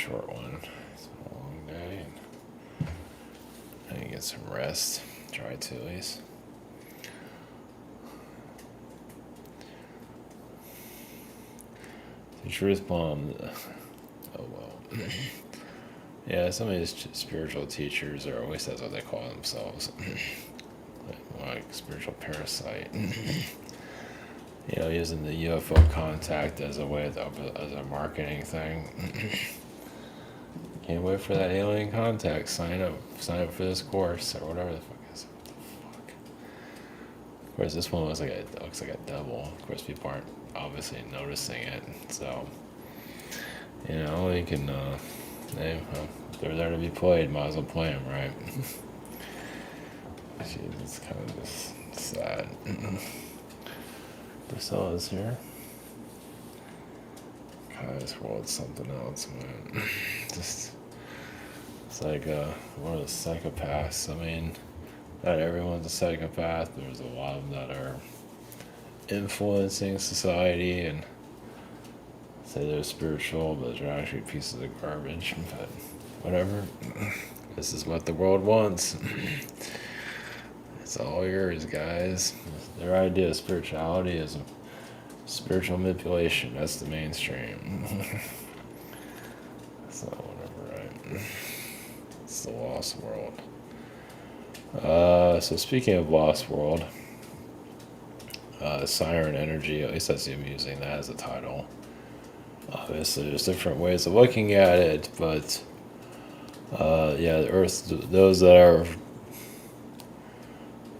short one. It's been a long day, and I need to get some rest. Try to, at least. The truth bomb. Oh well. Yeah, some of these spiritual teachers, or at least that's what they call themselves, like spiritual parasite. Using the UFO contact as a way as a marketing thing. Can't wait for that alien contact. Sign up for this course or whatever the fuck is it. What the fuck? Of course, this one looks like a devil. Of course, people aren't obviously noticing it, so you can. They're there to be played. Might as well play them, right? Jeez, it's kind of just sad. Priscilla's here. God, this world's something else, man. It's like one of the psychopaths. I mean, not everyone's a psychopath. There's a lot of them that are influencing society and say they're spiritual, but they're actually pieces of garbage. But whatever. This is what the world wants. It's all yours, guys. Their idea of spirituality is spiritual manipulation. That's the mainstream. So whatever, right? It's the lost world. So speaking of lost world, Siren energy, at least I see him using that as a title. Obviously, there's different ways of looking at it, but the Earth, those that are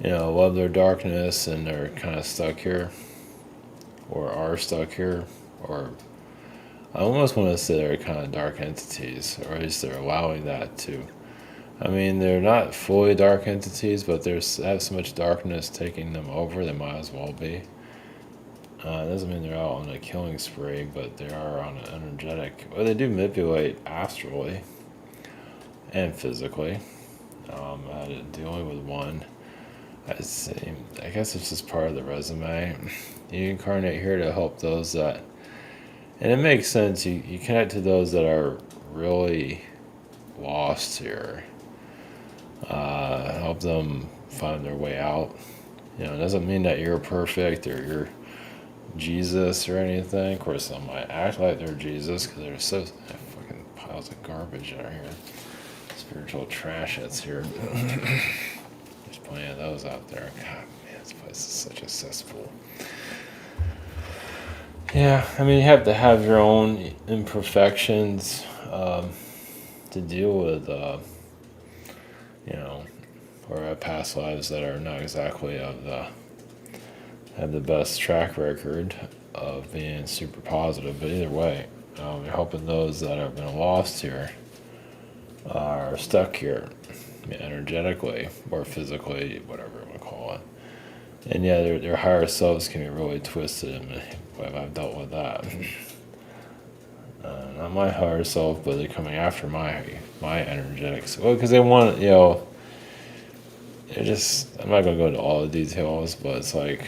love their darkness and they're kind of stuck here, or are stuck here, or I almost want to say they're kind of dark entities, or at least they're allowing that to. I mean, they're not fully dark entities, but they have so much darkness taking them over, they might as well be. It doesn't mean they're out on a killing spree, but they are on an energetic. Well, they do manipulate astrally and physically. I had dealing with one. I guess it's just part of the resume. You incarnate here to help those that, and it makes sense. You connect to those that are really lost here. Help them find their way out. It doesn't mean that you're perfect or you're Jesus or anything. Of course, some might act like they're Jesus because they're so fucking piles of garbage out here. Spiritual trash that's here. There's plenty of those out there. God, man, this place is such a cesspool. Yeah, I mean, you have to have your own imperfections to deal with, or past lives that are not exactly have the best track record of being super positive. But either way, you're helping those that have been lost here, are stuck here, energetically or physically, whatever you want to call it. And yeah, their higher selves can be really twisted, and I've dealt with that. Not my higher self, but they're coming after my energetics. Well, because they want, they're just. I'm not gonna go into all the details, but it's like,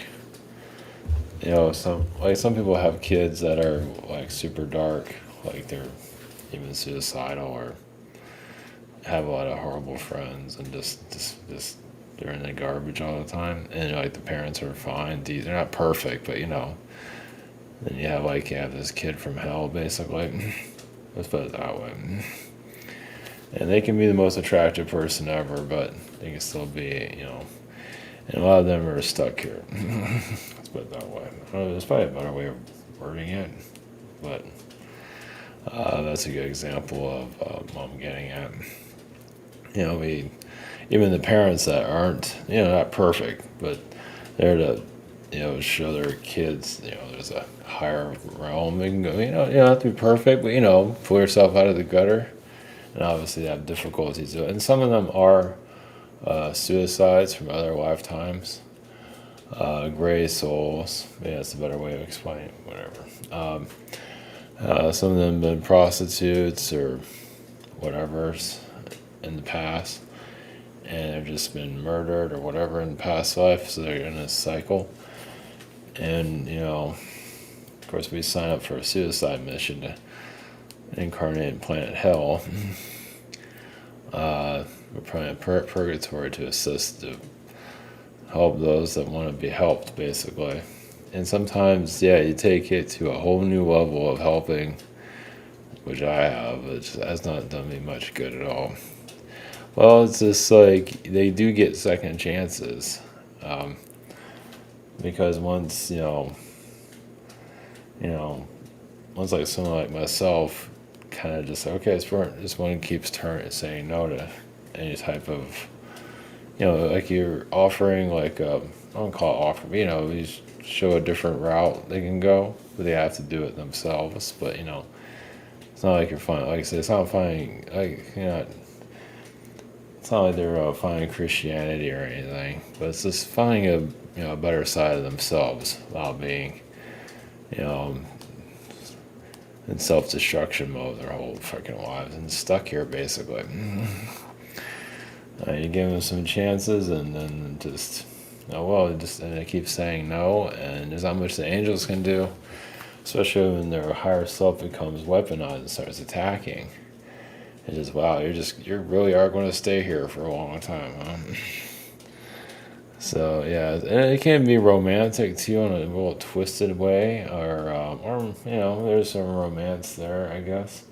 some people have kids that are like super dark, like they're even suicidal or have a lot of horrible friends and just they're in the garbage all the time, and like the parents are fine. They're not perfect, but then you have this kid from hell, basically. Let's put it that way. And they can be the most attractive person ever, but they can still be, and a lot of them are stuck here. Let's put it that way. There's probably a better way of wording it, but that's a good example of what I'm getting at. Even the parents that aren't, not perfect, but they're to, show their kids, there's a higher realm. They can go, you don't have to be perfect, but, pull yourself out of the gutter. And obviously they have difficulties. And some of them are suicides from other lifetimes. Gray souls. Maybe that's a better way of explaining it, whatever. Some of them have been prostitutes or whatever's in the past, and they've just been murdered or whatever in the past life, so they're in a cycle. And of course we sign up for a suicide mission to incarnate planet hell, or planet purgatory to assist, to help those that want to be helped, basically. And sometimes, yeah, you take it to a whole new level of helping, which I have, which has not done me much good at all. Well, it's just like they do get second chances, um, because once you know, once like someone like myself, kind of just okay, this one keeps saying no to any type of, like you're offering like I don't call it offer, but you show a different route they can go, but they have to do it themselves. But it's not like you're finding, like I said, it's not finding like it's not like they're finding Christianity or anything, but it's just finding a better side of themselves while being you know in self-destruction mode their whole fucking lives and stuck here basically. You give them some chances and then just and they keep saying no, and there's not much the angels can do, especially when their higher self becomes weaponized and starts attacking. It's just wow, you really are going to stay here for a long time, huh? So yeah, and it can be romantic too in a little twisted way, or there's some romance there, I guess,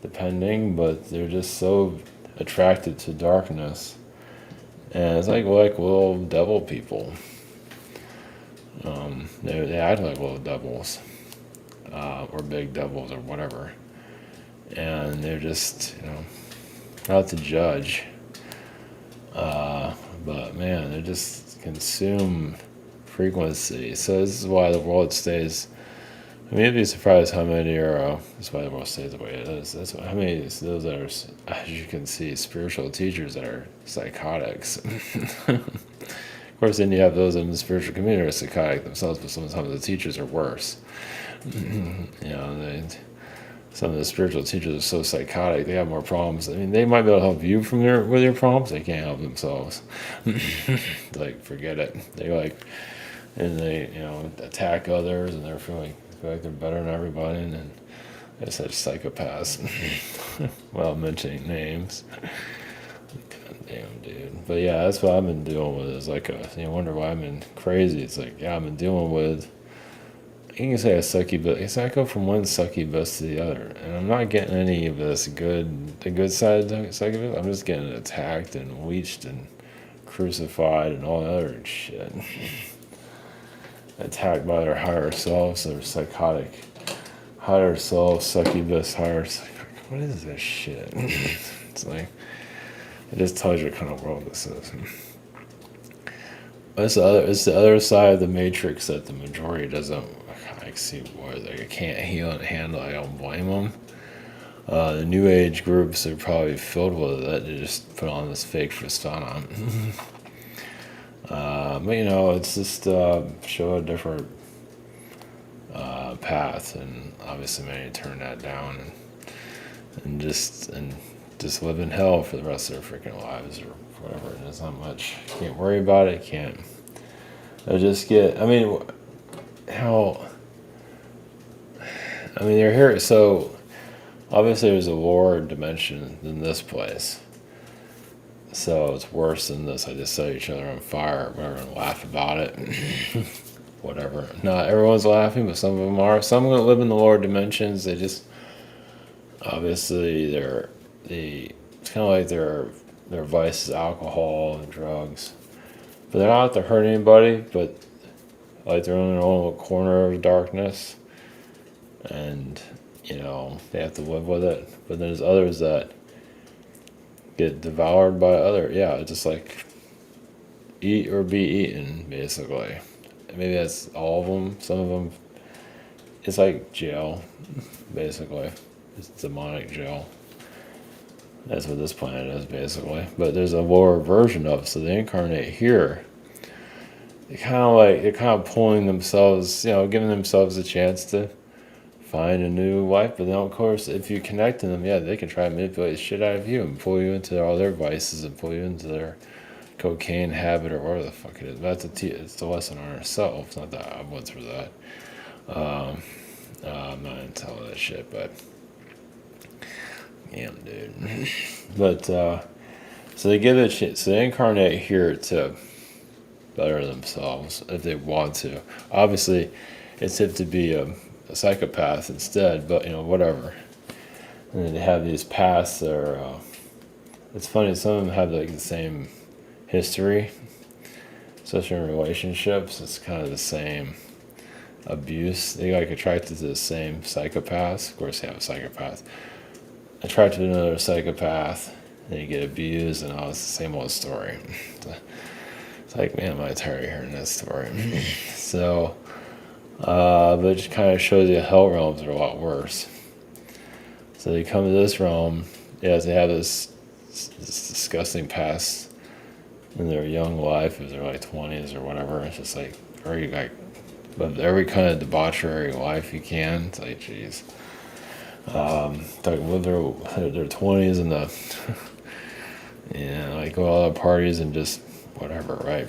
depending. But they're just so attracted to darkness, and it's like little devil people. They act like little devils, or big devils, or whatever, and they're just not to judge, but man, they just consume frequency. So this is why the world stays. I mean, you'd be surprised how many are. That's why the world stays the way it is. That's how many those that are, as you can see, spiritual teachers that are psychotics. Of course, then you have those in the spiritual community who are psychotic themselves, but sometimes the teachers are worse. Some of the spiritual teachers are so psychotic; they have more problems. I mean, they might be able to help you with your problems. They can't help themselves. Like, forget it. They attack others, and feel like they're better than everybody, and then they're such psychopaths. Well, mentioning names. God damn, dude. But yeah, that's what I've been dealing with. Is like you wonder why I've been crazy. It's like, yeah, I've been dealing with. You can say a succubus. I go from one succubus to the other, and I'm not getting any of the good side of the succubus. I'm just getting attacked and leeched and crucified and all that other shit. Attacked by their higher selves, their psychotic higher self, succubus, what is this shit? It's like, it just tells you what kind of world this is. It's the other side of the matrix that the majority doesn't see why they can't handle. I don't blame them. The new age groups are probably filled with it. They just put on this fake persona. But it's just show a different path, and obviously many turn that down and just live in hell for the rest of their freaking lives or whatever. And there's not much. Can't worry about it. Can't. They'll just get. They're here. So obviously there's a lower dimension than this place. So it's worse than this. I just set each other on fire, or whatever, and laugh about it. Whatever. Not everyone's laughing, but some of them are. Some of them live in the lower dimensions. They just obviously it's kind of like their vice is alcohol and drugs, but they're not out to hurt anybody. But like they're in their own little corner of darkness, and they have to live with it. But then there's others that get devoured by just like eat or be eaten, basically. Maybe that's all of them. Some of them, it's like jail, basically. It's demonic jail. That's what this planet is, basically. But there's a lower version of it. So they incarnate here. They're kind of pulling themselves, giving themselves a chance to find a new life. But then, of course, if you connect to them, they can try to manipulate the shit out of you and pull you into all their vices and pull you into their cocaine habit or whatever the fuck it is. But it's the lesson on ourselves. Not that I went through that. I'm not into all that shit, but damn, dude. But so they give it a chance. So they incarnate here to better themselves if they want to. Obviously, it's if to be a psychopath instead, but whatever. And then they have these paths that are. It's funny. Some of them have like the same history, especially in relationships. It's kind of the same abuse. They like attracted to the same psychopaths. Of course, they have a psychopath. Attracted to another psychopath, and you get abused, and all it's the same old story. It's like, man, am I tired of hearing that story? So, but it just kind of shows you hell realms are a lot worse. So they come to this realm, yes, they have this disgusting past in their young life, if they're like 20s or whatever. It's just like very like, but every kind of debauchery life you can. It's like, geez, like live their 20s and the, like go to all the parties and just whatever, right?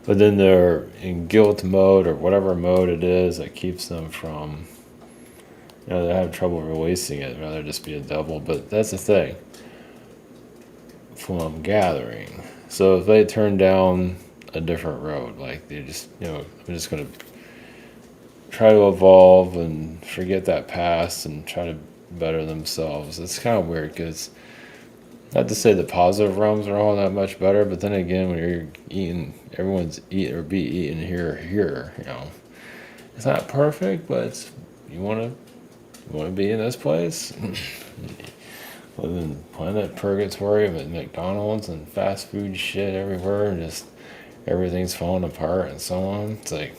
But then they're in guilt mode or whatever mode it is that keeps them from, they have trouble releasing it, rather just be a devil. But that's the thing, from gathering. So if they turn down a different road, like they just, I'm just going to try to evolve and forget that past and try to better themselves. It's kind of weird because, not to say the positive realms are all that much better, but then again, when you're eating, everyone's eat or be eaten here, it's not perfect, but it's, you want to be in this place. Live in planet purgatory with McDonald's and fast food shit everywhere, and just everything's falling apart and so on. It's like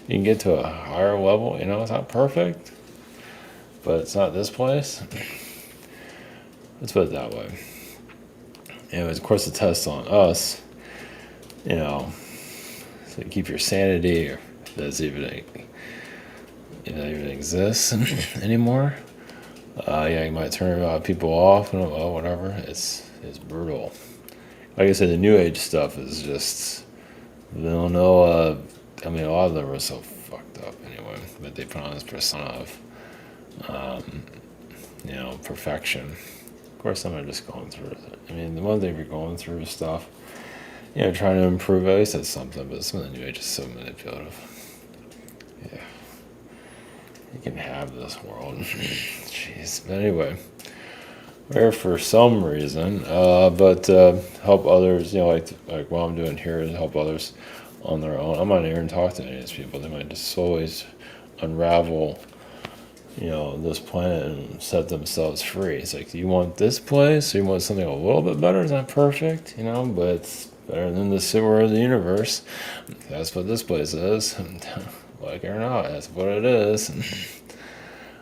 you can get to a higher level, it's not perfect, but it's not this place. Let's put it that way. And it was, of course, a test on us, so keep your sanity, or if that's even exists anymore. You might turn a lot of people off and whatever. It's brutal. Like I said, the New Age stuff is just, they don't know. A lot of them are so fucked up anyway. But they put on this persona of, perfection. Of course, some are just going through it. The one thing if you're going through stuff, trying to improve, at least that's something. But some of the New Age is so manipulative. Yeah. You can have this world. Jeez. But anyway, we're for some reason, but help others, like what I'm doing here is help others on their own. I'm not here and talk to any of these people. They might just always unravel, this planet and set themselves free. It's like, you want this place, or you want something a little bit better? It's not perfect, but it's better than the sewer of the universe. That's what this place is. Like it or not, that's what it is.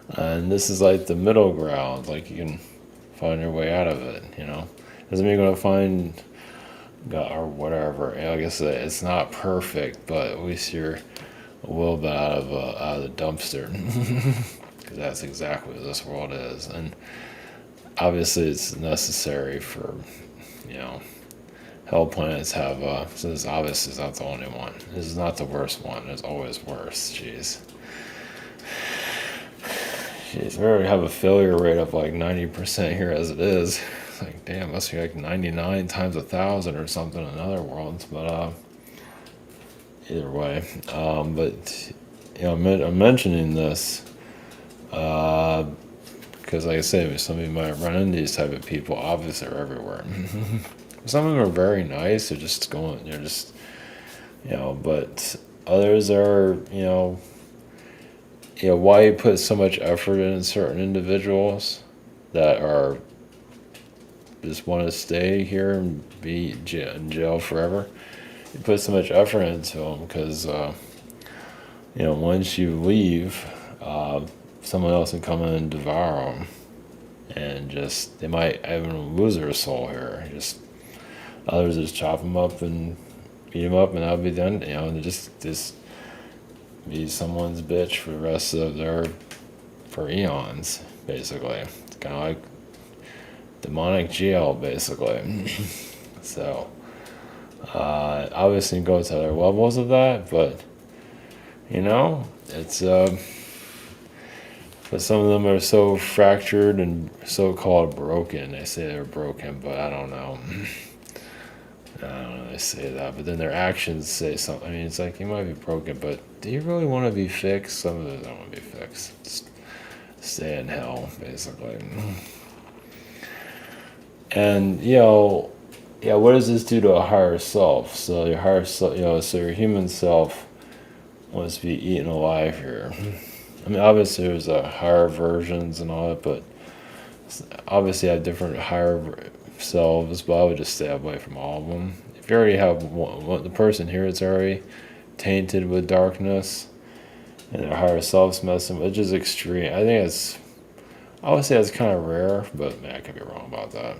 And this is like the middle ground. Like you can find your way out of it. Doesn't mean you're gonna find God or whatever. Like I said, it's not perfect, but at least you're a little bit out of the dumpster. Because that's exactly what this world is. And obviously, it's necessary for hell planets have, so this obviously is not the only one. This is not the worst one. There's always worse. Jeez, we already have a failure rate of like 90% here as it is. It's like, damn, must be like 99 times 1,000 or something in other worlds. But either way, but I'm mentioning this because, like I said, some of you might run into these type of people. Obviously, they're everywhere. Some of them are very nice. They're just going, but others are, why you put so much effort in certain individuals that are just want to stay here and be in jail forever. You put so much effort into them because, once you leave, someone else can come in and devour them. And just, they might even lose their soul here. Others just chop them up and beat them up, and that'll be done. And just be someone's bitch for the rest of for eons, basically. It's kind of like demonic jail, basically. So, obviously, go to other levels of that, but it's But some of them are so fractured and so-called broken. They say they're broken, but I don't know. I don't know. They say that, but then their actions say something. I mean, it's like you might be broken, but do you really want to be fixed? Some of it don't want to be fixed. Just stay in hell, basically. And yeah. What does this do to a higher self? So your higher self, so your human self wants to be eaten alive here. I mean, obviously there's higher versions and all that, but obviously I have different higher selves. But I would just stay away from all of them. If you already have the person here is already tainted with darkness, and their higher self's messing, which is extreme. I would say that's kind of rare, but man, I could be wrong about that.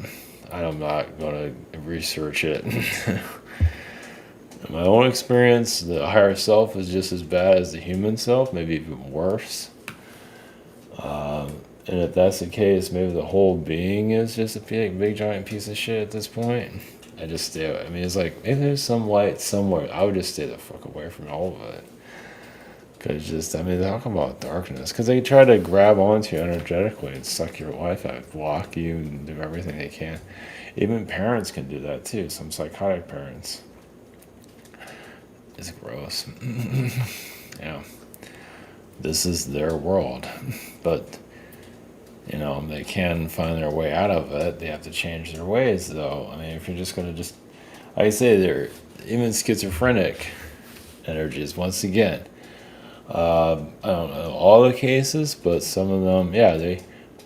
I'm not going to research it. In my own experience, the higher self is just as bad as the human self, maybe even worse. And if that's the case, maybe the whole being is just a big giant piece of shit at this point. I just stay away. I mean, it's like, maybe there's some light somewhere. I would just stay the fuck away from all of it. Because talk about darkness. Because they try to grab onto you energetically and suck your life out, block you, and do everything they can. Even parents can do that too, some psychotic parents. It's gross. Yeah. This is their world. But, they can find their way out of it. They have to change their ways, though. I mean, if you're just going to like I say, they're even schizophrenic energies, once again. I don't know all the cases, but some of them,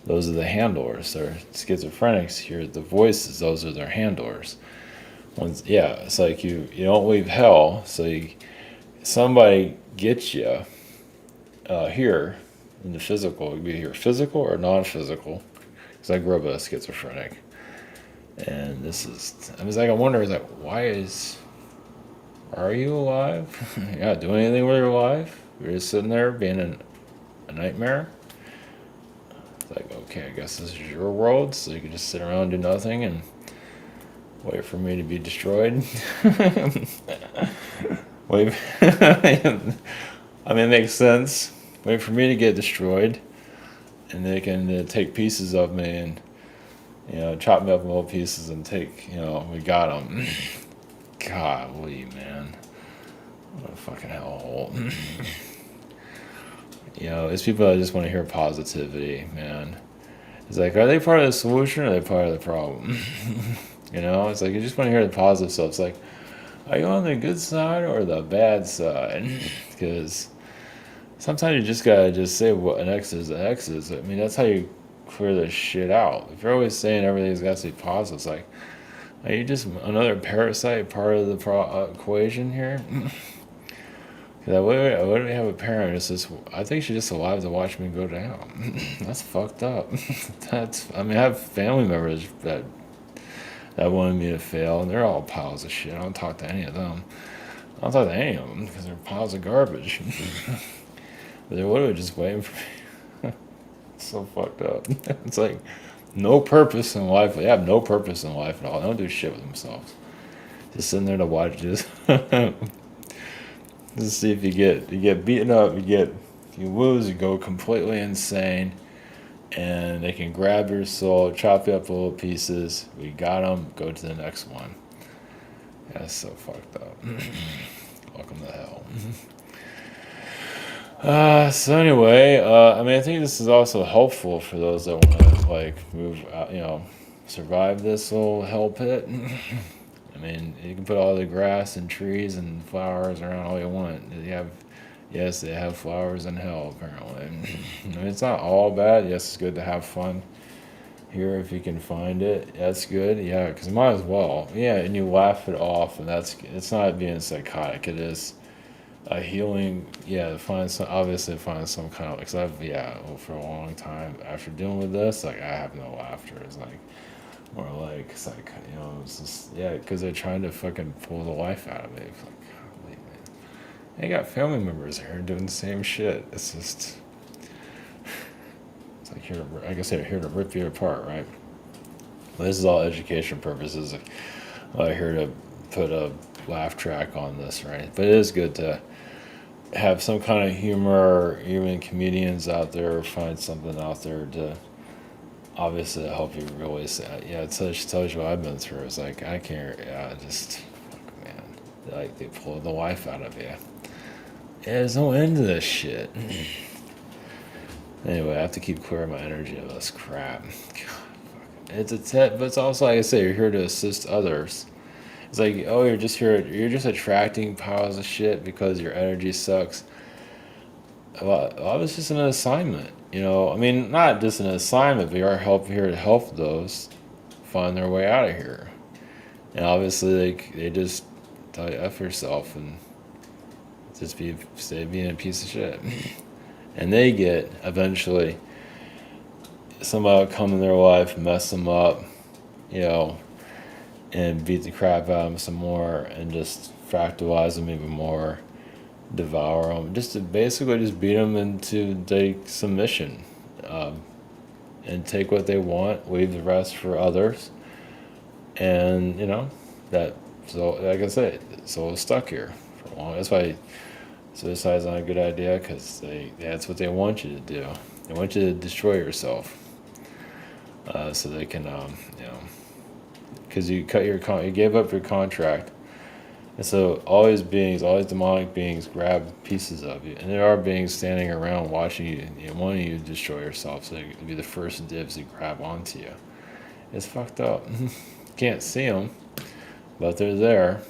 those are the handlers. They're schizophrenics. Hear the voices; those are their handlers. It's like you don't leave hell, so somebody gets you here in the physical. It could be here, physical or non-physical. Because I grew up as a schizophrenic, and I wonder, why are you alive? You're not doing anything with your life. You're just sitting there being a nightmare. It's like, okay, I guess this is your world, so you can just sit around and do nothing and wait for me to be destroyed. Wait, it makes sense. Wait for me to get destroyed, and they can take pieces of me and chop me up in little pieces and take, we got them. Golly, man. What a fucking hellhole. It's people that just want to hear positivity, man. It's like, are they part of the solution or are they part of the problem? It's like you just want to hear the positive stuff. It's like, are you on the good side or the bad side? Because sometimes you just gotta just say what an X is. An X is. I mean, that's how you clear this shit out. If you're always saying everything's got to be positive, it's like, are you just another parasite part of the equation here? I wouldn't have a parent. I think she's just alive to watch me go down. That's fucked up. I have family members that wanted me to fail, and they're all piles of shit. I don't talk to any of them. I don't talk to any of them because they're piles of garbage. But they're literally just waiting for me. It's so fucked up. It's like no purpose in life. They have no purpose in life at all. They don't do shit with themselves. Just sitting there to watch this. Just see if you get beaten up, you lose, you go completely insane, and they can grab your soul, chop you up in little pieces. We got them. Go to the next one. That's so fucked up. Welcome to hell. So anyway, I think this is also helpful for those that want to move out, survive this little hell pit. You can put all the grass and trees and flowers around all you want. They have flowers in hell, apparently. It's not all bad. Yes, it's good to have fun here if you can find it. That's good. Yeah, because you might as well. Yeah, and you laugh it off, and it's not being psychotic. It is a healing. Yeah, find some kind of, because for a long time after dealing with this, I have no laughter. It's like, or it's just, because they're trying to fucking pull the life out of me. It's like, golly, man. They got family members here doing the same shit. It's just, it's like they're here to rip you apart, right? Well, this is all education purposes. I'm here to put a laugh track on this, right? But it is good to have some kind of humor, or even comedians out there find something out there to obviously help you really say, yeah, it tells you what I've been through. It's like, I can't, yeah, just, fuck, man. Like, they pull the life out of you. Yeah, there's no end to this shit. Anyway, I have to keep clearing my energy of this crap. God, it's a but it's also, like I say, you're here to assist others. It's like, oh, you're just here, you're just attracting piles of shit because your energy sucks. Well, it's just an assignment, you know. I mean, not just an assignment, but you are here to help those find their way out of here. And obviously, they just tell you F yourself and just stay being a piece of shit. And they get, eventually, somebody will come in their life, mess them up, you know, and beat the crap out of them some more and just fractalize them even more, devour them, just to basically just beat them into submission, and take what they want, leave the rest for others, and you know that. So like I said, soul is stuck here for long. That's why suicide's not a good idea, because that's what they want you to do. They want you to destroy yourself, so they can you know, because you you gave up your contract. And so all these beings, all these demonic beings, grab pieces of you, and there are beings standing around watching you, wanting you to destroy yourself, so they can be the first dibs to grab onto you. It's fucked up. Can't see them, but they're there.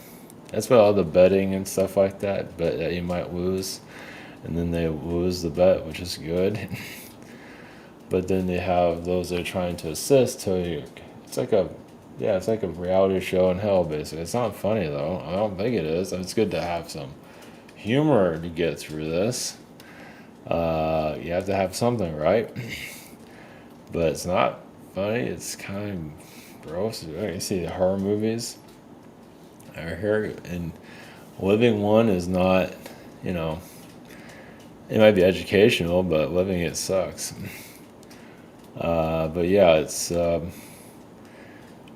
That's why all the betting and stuff like that, but that you might lose, and then they lose the bet, which is good. But then they have those that are trying to assist. So it's like it's like a reality show in hell, basically. It's not funny, though. I don't think it is. It's good to have some humor to get through this. You have to have something, right? But it's not funny. It's kind of gross. You see the horror movies are here, and living one is not, you know, it might be educational, but living it sucks. But yeah, it's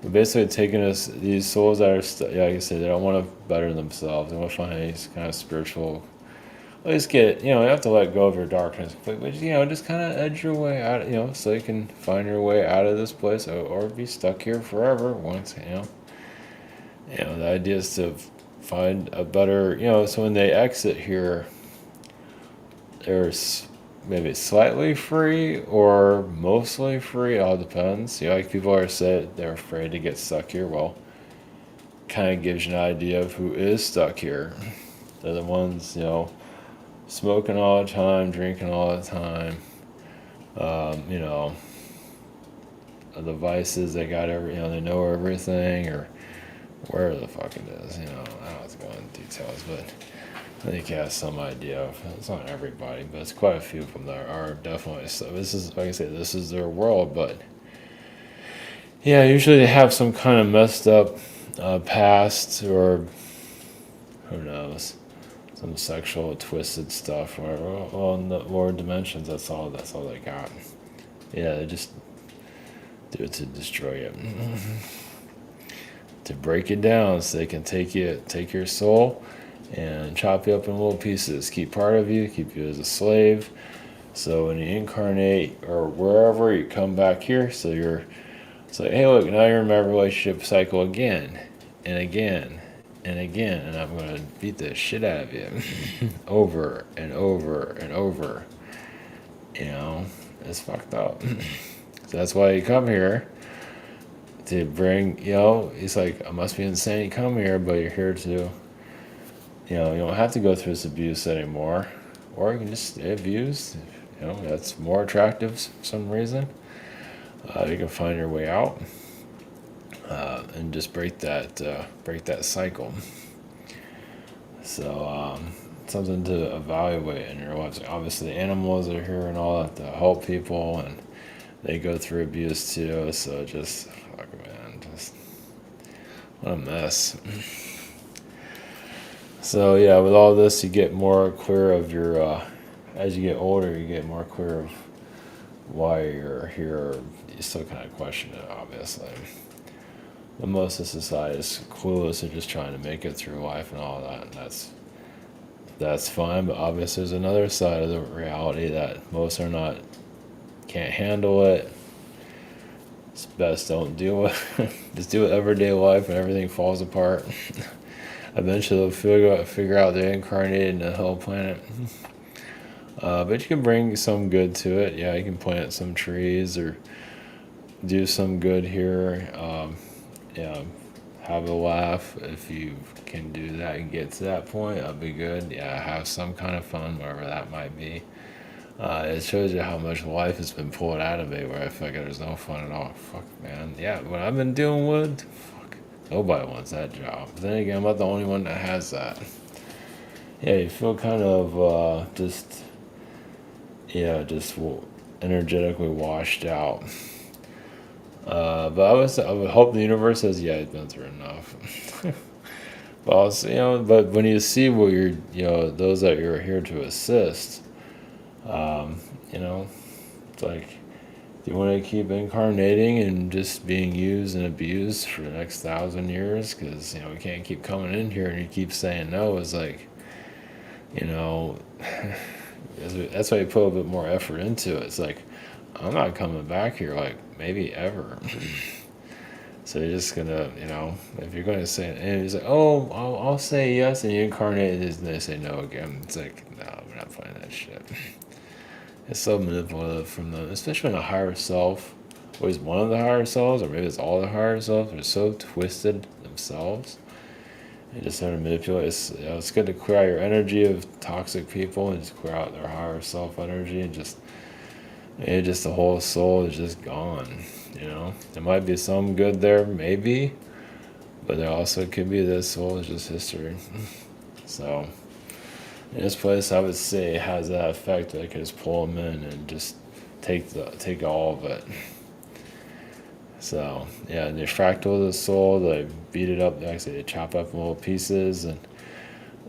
we're basically taking these souls that are, like I said, they don't want to better themselves. They want to find these kind of spiritual. At least get, you have to let go of your darkness, but just kind of edge your way out, so you can find your way out of this place, or be stuck here forever. Once, the idea is to find a better, so when they exit here, there's maybe slightly free or mostly free. It all depends. Like people are saying they're afraid to get stuck here. Well, kind of gives you an idea of who is stuck here. They're the ones, smoking all the time, drinking all the time. The vices, they got they know everything, or where the fuck it is. I don't have to go into details, but I think he has some idea of, it's not everybody, but it's quite a few of them that are definitely, so this is, like I say, this is their world, but yeah, usually they have some kind of messed up past, or who knows, some sexual twisted stuff, or whatever. Well, in the lower dimensions, that's all they got. Yeah, they just do it to destroy you. To break it down so they can take your soul and chop you up in little pieces, keep part of you, keep you as a slave. So when you incarnate or wherever, you come back here, so it's like, hey, look, now you're in my relationship cycle again and again and again, and I'm going to beat the shit out of you over and over and over. It's fucked up. So that's why you come here, to bring, he's like, I must be insane, you come here, but you're here to, you don't have to go through this abuse anymore, or you can just stay abused. That's more attractive for some reason. You can find your way out, and just break that cycle. So something to evaluate in your lives. Obviously, animals are here and all that to help people, and they go through abuse too. So just fuck, man, just what a mess. So yeah, with all this, you get more clear of your, as you get older, you get more clear of why you're here. You still kind of question it, obviously. But most of society is clueless and just trying to make it through life and all that, and that's that's fine, but obviously there's another side of the reality that most are not, can't handle it. It's best don't do it. Just do it everyday life and everything falls apart. Eventually they'll figure out they're incarnated in the hell planet. But you can bring some good to it. Yeah, you can plant some trees or do some good here. Yeah, have a laugh if you can do that and get to that point. That'll be good. Yeah, have some kind of fun, wherever that might be. It shows you how much life has been pulled out of me, where I feel like there's no fun at all. Fuck, man. Yeah, what I've been dealing with, fuck, nobody wants that job. But then again, I'm not the only one that has that. Yeah, you feel kind of just, yeah, just energetically washed out. But I would hope the universe says, yeah, you've been through enough. But also, but when you see what those that you're here to assist, um, you know, it's like, do you want to keep incarnating and just being used and abused for the next 1,000 years? Because, we can't keep coming in here and you keep saying no. It's like, you know, that's why you put a bit more effort into it. It's like, I'm not coming back here, like, maybe ever. So you're just gonna, if you're gonna say it, and he's like, oh, I'll say yes, and you incarnate it, and they say no again. It's like, no, we're not playing that shit. It's so manipulative from them, especially when the higher self, or is one of the higher selves, or maybe it's all the higher selves, are so twisted themselves. They just start to manipulate. It's good to clear out your energy of toxic people and just clear out their higher self energy and just the whole soul is just gone. There might be some good there, maybe, but there also could be this soul is just history. So in this place, I would say has that effect. That I could just pull them in and just take all of it. So yeah, the fractal of the soul, they beat it up. They chop up in little pieces and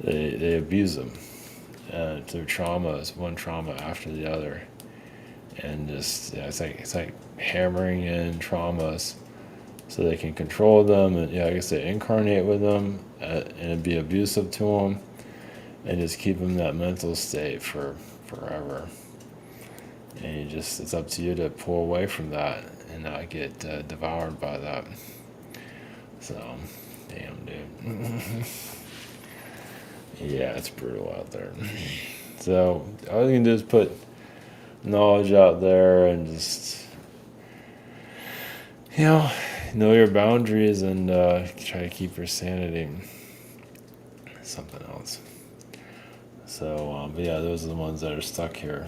they abuse them. And through traumas, one trauma after the other. And just it's like hammering in traumas so they can control them and like I said, incarnate with them and be abusive to them and just keep them in that mental state for forever. And it's up to you to pull away from that and not get devoured by that. So, damn, dude. Yeah, it's brutal out there. So all you can do is put knowledge out there and just know your boundaries and try to keep your sanity. Something else. So but yeah, those are the ones that are stuck here.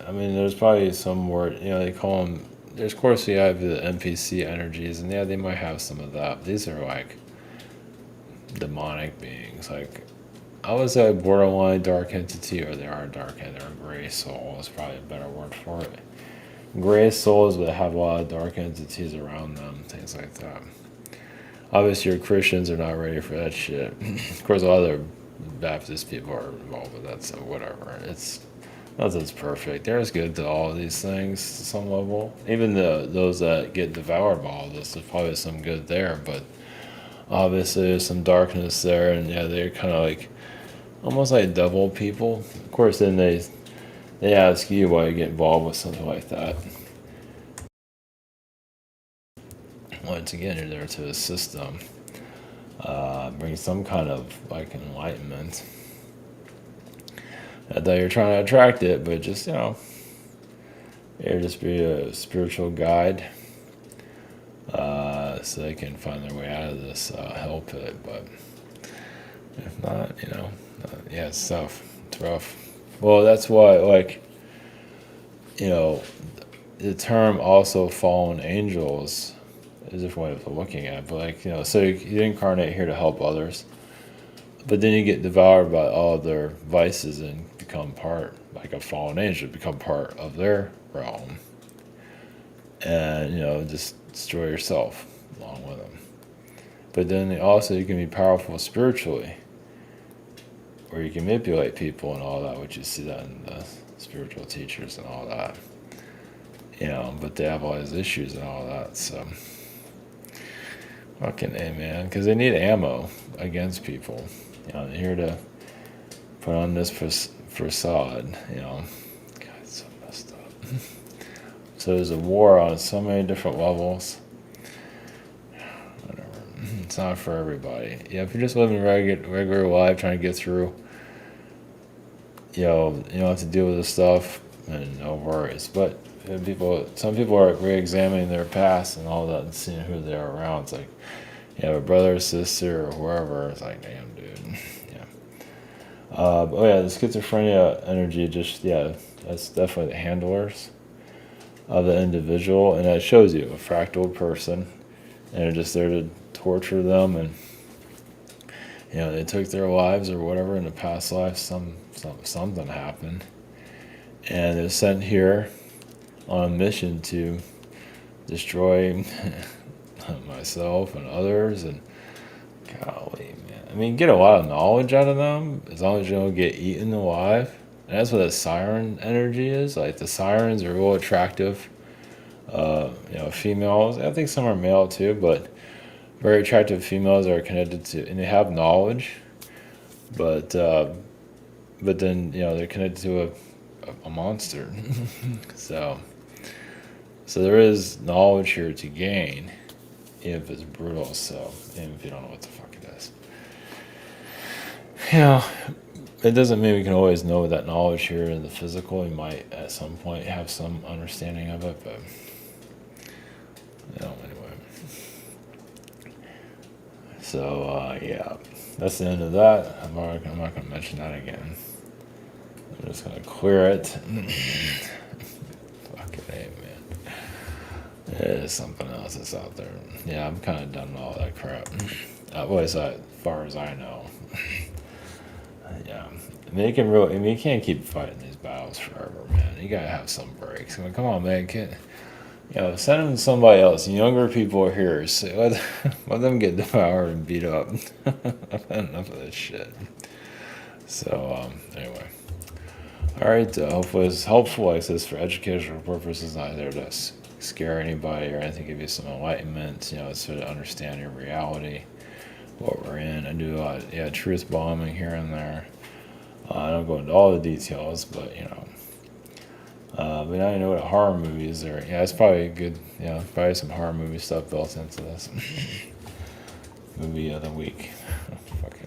I mean, there's probably some more, they call them, there's of course you have the NPC energies, and yeah, they might have some of that. These are like demonic beings, like I would say borderline dark entity, or they are dark entity, or gray soul is probably a better word for it. Gray souls that have a lot of dark entities around them, things like that. Obviously, your Christians are not ready for that shit. Of course, a lot of the Baptist people are involved with that, so whatever. It's nothing's perfect. There's good to all of these things to some level. Even those that get devoured by all this, there's probably some good there, but obviously there's some darkness there, and yeah, they're kind of like almost like devil people. Of course, then they ask you why you get involved with something like that. Once again, you're there to assist them, bring some kind of like enlightenment. Not that you're trying to attract it, but just you're just be a spiritual guide, so they can find their way out of this hell pit. But if not, yeah, it's tough. It's rough. Well, that's why, like, the term also fallen angels is a different way of looking at it. But, like, so you incarnate here to help others, but then you get devoured by all their vices and become part, like a fallen angel, become part of their realm. And, just destroy yourself along with them. But then also you can be powerful spiritually, where you can manipulate people and all that, which you see that in the spiritual teachers and all that. But they have all these issues and all that, so fucking A, man, because they need ammo against people. They're here to put on this facade, you know. God, it's so messed up. So there's a war on so many different levels. Whatever. It's not for everybody. Yeah, if you're just living regular life, trying to get through, you know, you don't have to deal with this stuff, and no worries. But some people are re-examining their past and all that, and seeing who they are around. It's like, you have a brother or sister or whoever. It's like, damn, dude. Yeah. Oh yeah, the schizophrenia energy. Just that's definitely the handlers of the individual, and that shows you a fractal person, and they're just there to torture them, and you know they took their lives or whatever in the past life. Something happened, and they're sent here on a mission to destroy myself and others. And golly, man, I mean, get a lot of knowledge out of them as long as you don't get eaten alive. And that's what the siren energy is. Like the sirens are real attractive. You know, females. I think some are male too, but very attractive females are connected to, and they have knowledge. But then you know they're connected to a monster. so there is knowledge here to gain, if it's brutal. So even if you don't know what the fuck it is, you know. It doesn't mean we can always know that knowledge here in the physical. We might at some point have some understanding of it, but you know, anyway. So yeah, that's the end of that. I'm not going to mention that again. I'm just going to clear it. Fucking A, man. There's something else that's out there. Yeah, I'm kind of done with all that crap. At least as far as I know. Yeah, I mean, you can't keep fighting these battles forever, man. You gotta have some breaks. I mean, come on, man. Send them to somebody else. Younger people are here. So let them get devoured and beat up. I've had enough of this shit. So, anyway. Alright, hopefully it's helpful. Like I said, for educational purposes, not there to scare anybody or anything, give you some enlightenment, you know, sort of understand your reality, what we're in. I do truth bombing here and there. I don't go into all the details, but you know. But now you know what horror movies are. Yeah, it's probably good. Yeah, probably some horror movie stuff built into this movie of the week. Fucking